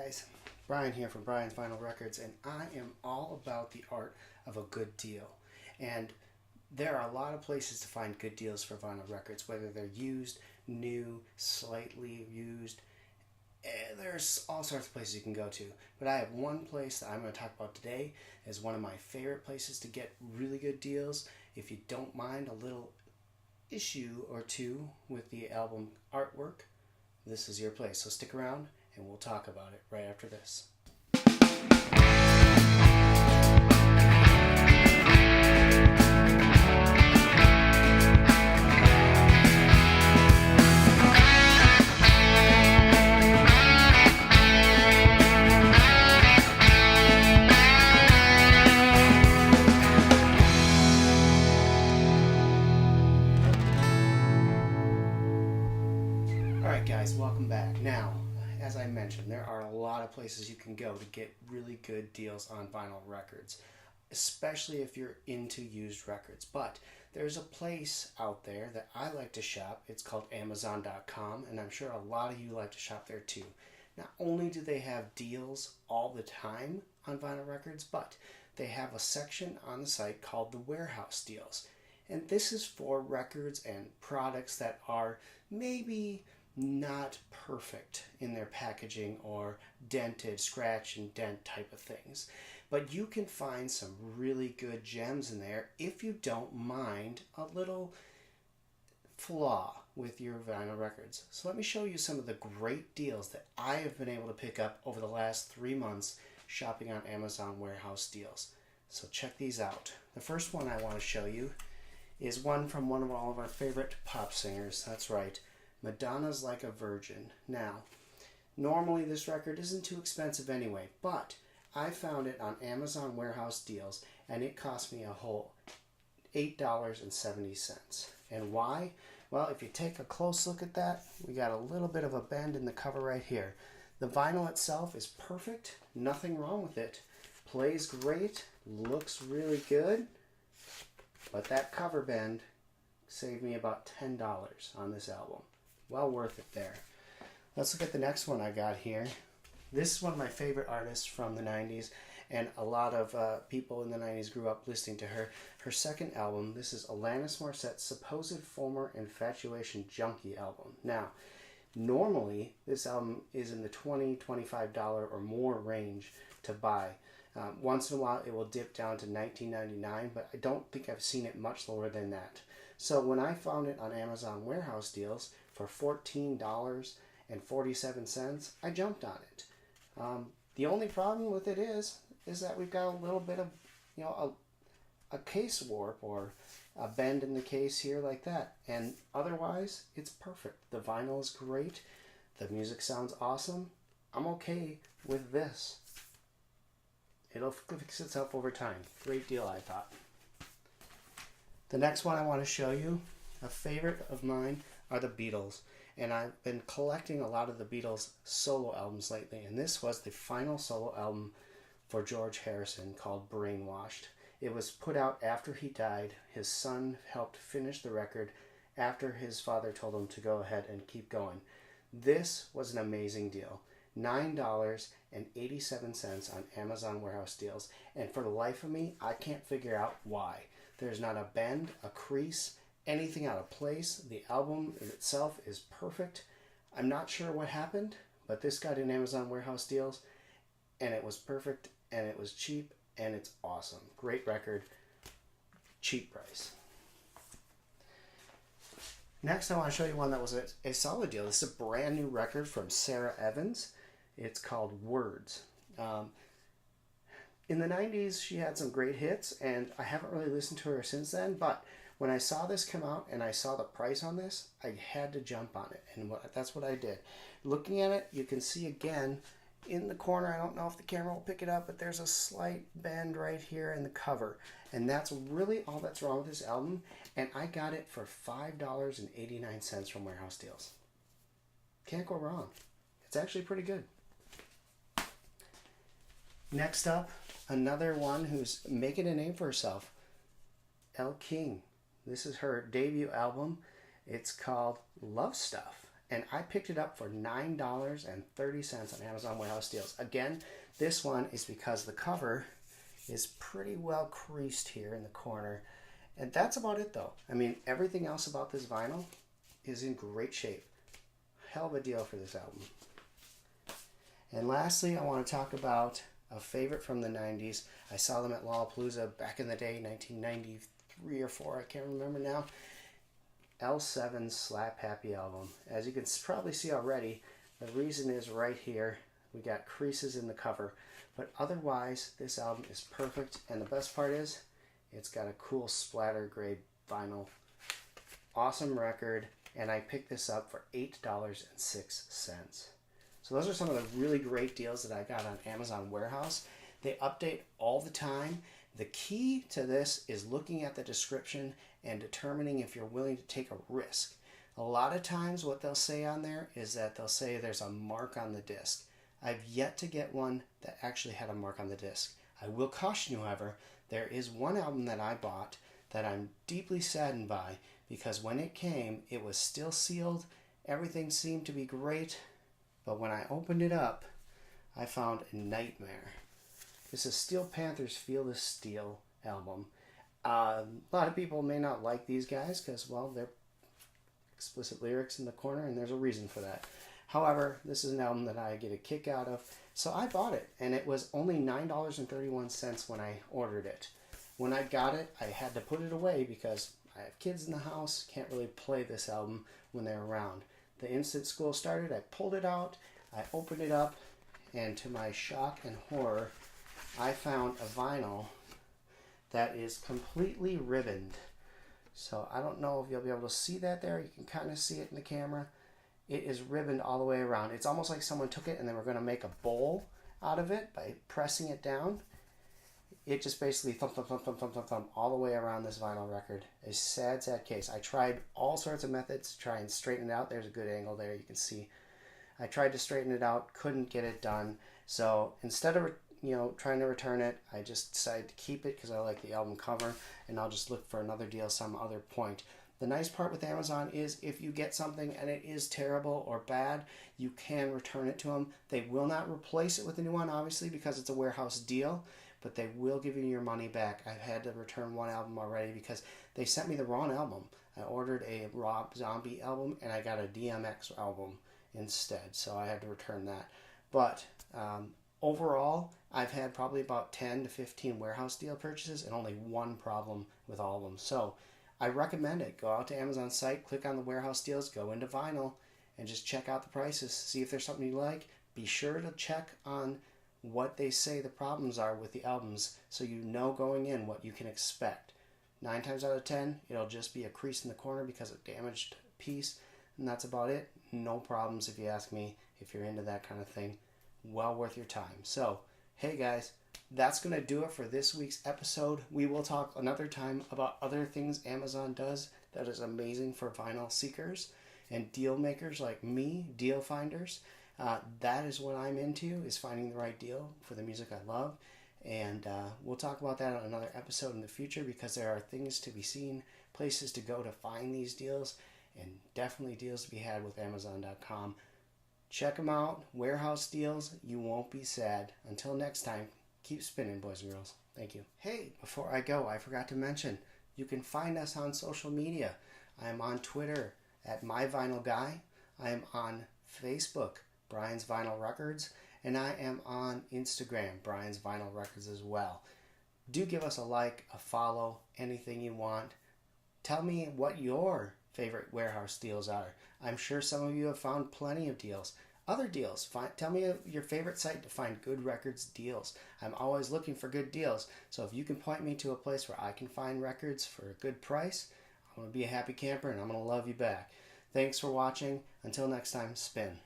guys, Brian here from Brian's Vinyl Records, and I am all about the art of a good deal. And there are a lot of places to find good deals for vinyl records, whether they're used, new, slightly used. There's all sorts of places you can go to. But I have one place that I'm going to talk about today as one of my favorite places to get really good deals. If you don't mind a little issue or two with the album artwork, this is your place. So stick around and we'll talk about it right after this. Alright guys, welcome back. Now, as I mentioned, there are a lot of places you can go to get really good deals on vinyl records, especially if you're into used records. But there's a place out there that I like to shop. It's called Amazon.com, and I'm sure a lot of you like to shop there too. Not only do they have deals all the time on vinyl records, but they have a section on the site called the Warehouse Deals. And this is for records and products that are maybe not perfect in their packaging or dented, scratch and dent type of things. But you can find some really good gems in there if you don't mind a little flaw with your vinyl records. So let me show you some of the great deals that I have been able to pick up over the last 3 months shopping on Amazon Warehouse Deals. So check these out. The first one I want to show you is one from one of all of our favorite pop singers. That's right, Madonna's Like a Virgin. Now, normally this record isn't too expensive anyway, but I found it on Amazon Warehouse Deals and it cost me a whole $8.70. And why? Well, if you take a close look at that, we got a little bit of a bend in the cover right here. The vinyl itself is perfect, nothing wrong with it. Plays great, looks really good, but that cover bend saved me about $10 on this album. Well worth it there. Let's look at the next one I got here. This is one of my favorite artists from the 90s, and a lot of people in the 90s grew up listening to her. Her second album, this is Alanis Morissette's supposed former Infatuation Junkie album. Now, normally this album is in the $20, $25 or more range to buy. Once in a while it will dip down to $19.99, but I don't think I've seen it much lower than that. So when I found it on Amazon Warehouse Deals for $14.47, I jumped on it. The only problem with it is that we've got a little bit of, a case warp or a bend in the case here like that. And otherwise, it's perfect. The vinyl is great. The music sounds awesome. I'm okay with this. It'll fix itself over time. Great deal, I thought. The next one I want to show you, a favorite of mine, are the Beatles. And I've been collecting a lot of the Beatles solo albums lately. And this was the final solo album for George Harrison called Brainwashed. It was put out after he died. His son helped finish the record after his father told him to go ahead and keep going. This was an amazing deal. $9.87 on Amazon Warehouse Deals. And for the life of me, I can't figure out why. There's not a bend, a crease, anything out of place. The album itself is perfect. I'm not sure what happened, but this got in Amazon Warehouse Deals, and it was perfect, and it was cheap, and it's awesome. Great record, cheap price. Next, I want to show you one that was a solid deal. This is a brand new record from Sara Evans. It's called Words. In the 90s, she had some great hits, and I haven't really listened to her since then, but when I saw this come out and I saw the price on this, I had to jump on it, and that's what I did. Looking at it, you can see again in the corner, I don't know if the camera will pick it up, but there's a slight bend right here in the cover, and that's really all that's wrong with this album, and I got it for $5.89 from Warehouse Deals. Can't go wrong. It's actually pretty good. Next up, another one who's making a name for herself, Elle King. This is her debut album. It's called Love Stuff. and I picked it up for $9.30 on Amazon Warehouse Deals. Again, this one is because the cover is pretty well creased here in the corner. And that's about it though. I mean, everything else about this vinyl is in great shape. Hell of a deal for this album. And lastly, I want to talk about a favorite from the 90s. I saw them at Lollapalooza back in the day, 1993 or 4, I can't remember now. L7's Slap Happy album. As you can probably see already, the reason is right here. We got creases in the cover. But otherwise, this album is perfect. And the best part is, it's got a cool splatter grade vinyl. Awesome record. And I picked this up for $8.06. So those are some of the really great deals that I got on Amazon Warehouse. They update all the time. The key to this is looking at the description and determining if you're willing to take a risk. A lot of times what they'll say on there is that they'll say there's a mark on the disc. I've yet to get one that actually had a mark on the disc. I will caution you, however, there is one album that I bought that I'm deeply saddened by because when it came, it was still sealed. Everything seemed to be great, but when I opened it up, I found a nightmare. This is Steel Panther's Feel the Steel album. A lot of people may not like these guys because, well, they're explicit lyrics in the corner, and there's a reason for that. However, this is an album that I get a kick out of, so I bought it, and it was only $9.31 when I ordered it. When I got it, I had to put it away because I have kids in the house, can't really play this album when they're around. The instant school started, I pulled it out, I opened it up, and to my shock and horror, I found a vinyl that is completely ribboned. So I don't know if you'll be able to see that there. You can kind of see it in the camera. It is ribboned all the way around. It's almost like someone took it and they were going to make a bowl out of it by pressing it down. It just basically thump, thump, thump, thump, thump, thump, thump all the way around this vinyl record. A sad, sad case. I tried all sorts of methods to try and straighten it out. There's a good angle there, you can see. I tried to straighten it out, couldn't get it done. So instead of trying to return it, I just decided to keep it because I like the album cover, and I'll just look for another deal some other point. The nice part with Amazon is if you get something and it is terrible or bad, you can return it to them. They will not replace it with a new one, obviously, because it's a warehouse deal, but they will give you your money back. I've had to return one album already because they sent me the wrong album. I ordered a Rob Zombie album and I got a DMX album instead, so I had to return that. But overall, I've had probably about 10 to 15 warehouse deal purchases and only one problem with all of them. So I recommend it. Go out to Amazon's site, click on the warehouse deals, go into vinyl, and just check out the prices. See if there's something you like. Be sure to check on what they say the problems are with the albums so you know going in what you can expect. 9 times out of 10, it'll just be a crease in the corner because of damaged piece, and that's about it. No problems if you ask me, if you're into that kind of thing. Well worth your time. So, hey guys, that's going to do it for this week's episode. We will talk another time about other things Amazon does that is amazing for vinyl seekers and deal makers like me, deal finders. That is what I'm into, is finding the right deal for the music I love. And we'll talk about that on another episode in the future because there are things to be seen, places to go to find these deals, and definitely deals to be had with Amazon.com. Check them out. Warehouse deals. You won't be sad. Until next time, keep spinning, boys and girls. Thank you. Hey, before I go, I forgot to mention, you can find us on social media. I am on Twitter at MyVinylGuy. I am on Facebook, Brian's Vinyl Records. And I am on Instagram, Brian's Vinyl Records as well. Do give us a like, a follow, anything you want. Tell me what your favorite warehouse deals are. I'm sure some of you have found plenty of deals. Other deals. Tell me your favorite site to find good records deals. I'm always looking for good deals. So if you can point me to a place where I can find records for a good price, I'm going to be a happy camper and I'm going to love you back. Thanks for watching. Until next time, spin.